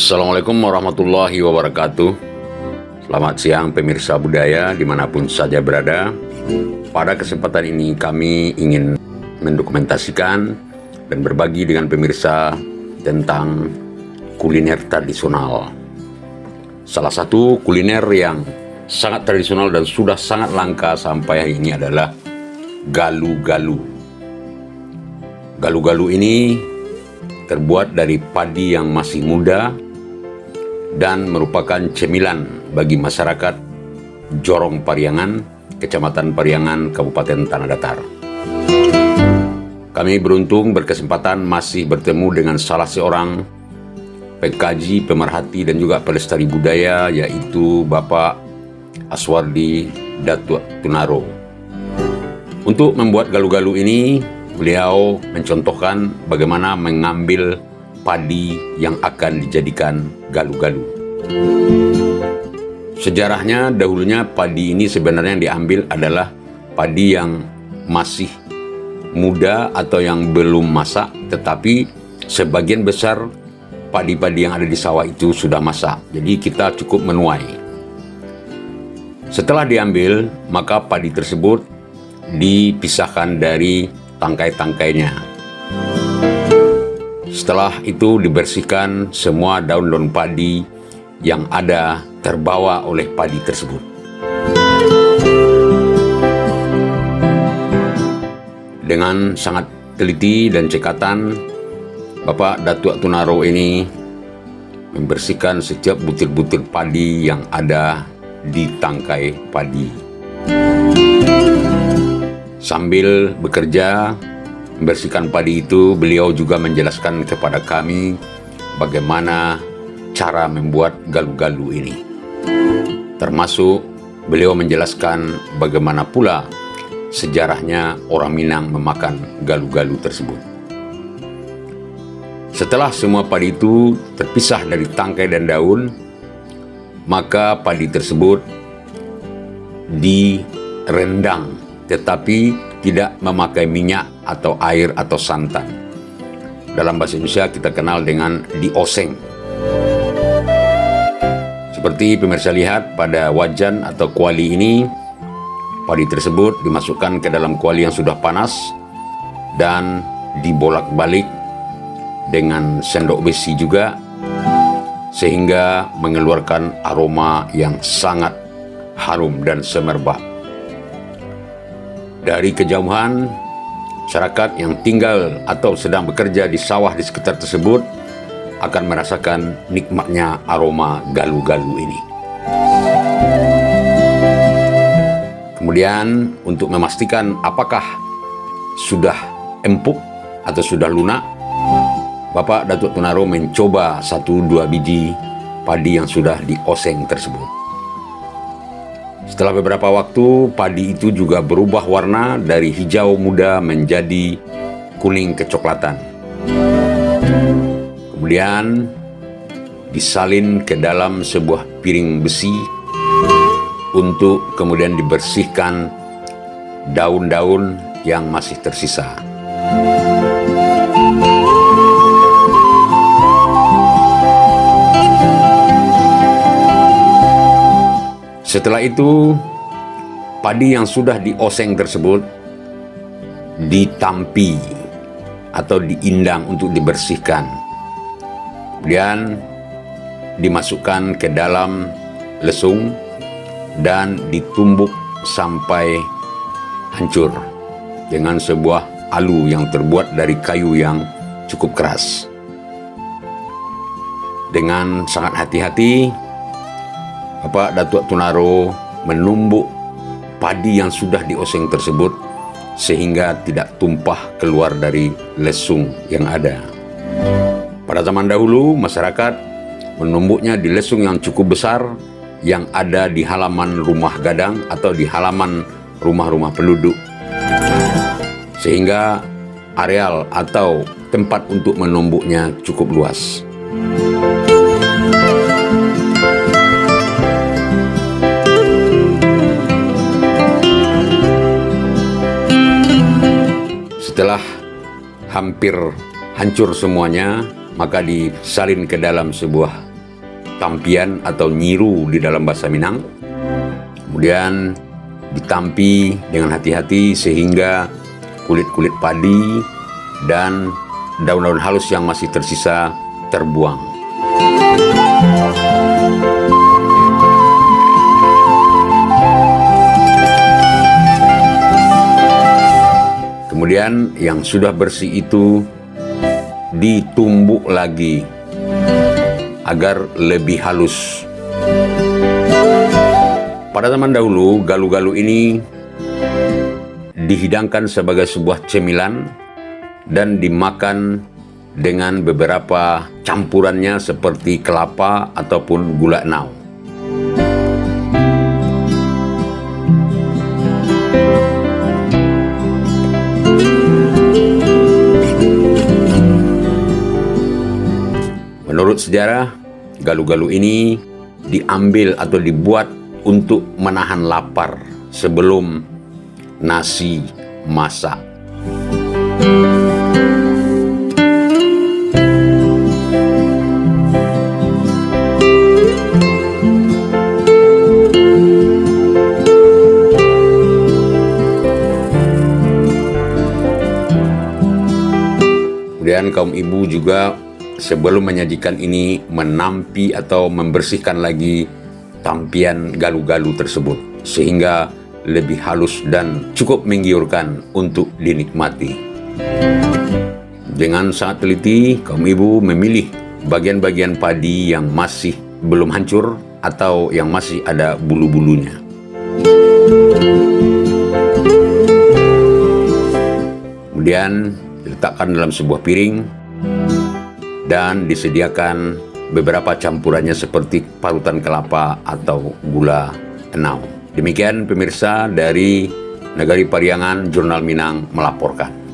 Assalamualaikum warahmatullahi wabarakatuh. Selamat siang pemirsa budaya dimanapun saja berada. Pada kesempatan ini kami ingin mendokumentasikan dan berbagi dengan pemirsa tentang kuliner tradisional. Salah satu kuliner yang sangat tradisional dan sudah sangat langka sampai hari ini adalah galu-galu. Galu-galu ini terbuat dari padi yang masih muda dan merupakan cemilan bagi masyarakat Jorong Pariangan, Kecamatan Pariangan, Kabupaten Tanah Datar. Kami beruntung berkesempatan masih bertemu dengan salah seorang pengkaji, pemerhati dan juga pelestari budaya, yaitu Bapak Aswardi Datuk Tunaro. Untuk membuat galu-galu ini, beliau mencontohkan bagaimana mengambil padi yang akan dijadikan galu-galu. Sejarahnya dahulunya padi ini sebenarnya yang diambil adalah padi yang masih muda atau yang belum masak, tetapi sebagian besar padi-padi yang ada di sawah itu sudah masak. Jadi kita cukup menuai. Setelah diambil, maka padi tersebut dipisahkan dari tangkai-tangkainya. Setelah itu dibersihkan semua daun-daun padi yang ada terbawa oleh padi tersebut. Dengan sangat teliti dan cekatan, Bapak Datuk Tunaro ini membersihkan setiap butir-butir padi yang ada di tangkai padi. Sambil bekerja membersihkan padi itu, beliau juga menjelaskan kepada kami bagaimana cara membuat galu-galu ini. Termasuk beliau menjelaskan bagaimana pula sejarahnya orang Minang memakan galu-galu tersebut. Setelah semua padi itu terpisah dari tangkai dan daun, maka padi tersebut direndang, tetapi tidak memakai minyak atau air atau santan. Dalam bahasa Indonesia kita kenal dengan dioseng. Seperti pemirsa lihat pada wajan atau kuali ini, padi tersebut dimasukkan ke dalam kuali yang sudah panas dan dibolak-balik dengan sendok besi juga, sehingga mengeluarkan aroma yang sangat harum dan semerbak. Dari kejauhan, masyarakat yang tinggal atau sedang bekerja di sawah di sekitar tersebut akan merasakan nikmatnya aroma galu-galu ini. Kemudian untuk memastikan apakah sudah empuk atau sudah lunak, Bapak Datuk Tunaro mencoba 1-2 biji padi yang sudah dioseng tersebut. Setelah beberapa waktu, padi itu juga berubah warna dari hijau muda menjadi kuning kecoklatan. Kemudian disalin ke dalam sebuah piring besi untuk kemudian dibersihkan daun-daun yang masih tersisa. Setelah itu, padi yang sudah dioseng tersebut ditampi atau diindang untuk dibersihkan. Kemudian dimasukkan ke dalam lesung dan ditumbuk sampai hancur dengan sebuah alu yang terbuat dari kayu yang cukup keras. Dengan sangat hati-hati, Bapak Datuk Tunaro menumbuk padi yang sudah dioseng tersebut sehingga tidak tumpah keluar dari lesung yang ada. Pada zaman dahulu, masyarakat menumbuknya di lesung yang cukup besar yang ada di halaman rumah gadang atau di halaman rumah-rumah penduduk. Sehingga areal atau tempat untuk menumbuknya cukup luas. Setelah hampir hancur semuanya, maka disalin ke dalam sebuah tampian atau nyiru di dalam bahasa Minang. Kemudian ditampi dengan hati-hati sehingga kulit-kulit padi dan daun-daun halus yang masih tersisa terbuang. Kemudian yang sudah bersih itu ditumbuk lagi agar lebih halus. Pada zaman dahulu, galuh-galuh ini dihidangkan sebagai sebuah cemilan dan dimakan dengan beberapa campurannya seperti kelapa ataupun gula enau. Menurut sejarah, galuh-galuh ini diambil atau dibuat untuk menahan lapar sebelum nasi masak. Kemudian kaum ibu juga sebelum menyajikan ini menampi atau membersihkan lagi tampian galuh-galuh tersebut sehingga lebih halus dan cukup menggiurkan untuk dinikmati. Dengan sangat teliti, kaum ibu memilih bagian-bagian padi yang masih belum hancur atau yang masih ada bulu-bulunya. Kemudian diletakkan dalam sebuah piring dan disediakan beberapa campurannya seperti parutan kelapa atau gula enau. Demikian pemirsa dari Negari Pariangan Jurnal Minang melaporkan.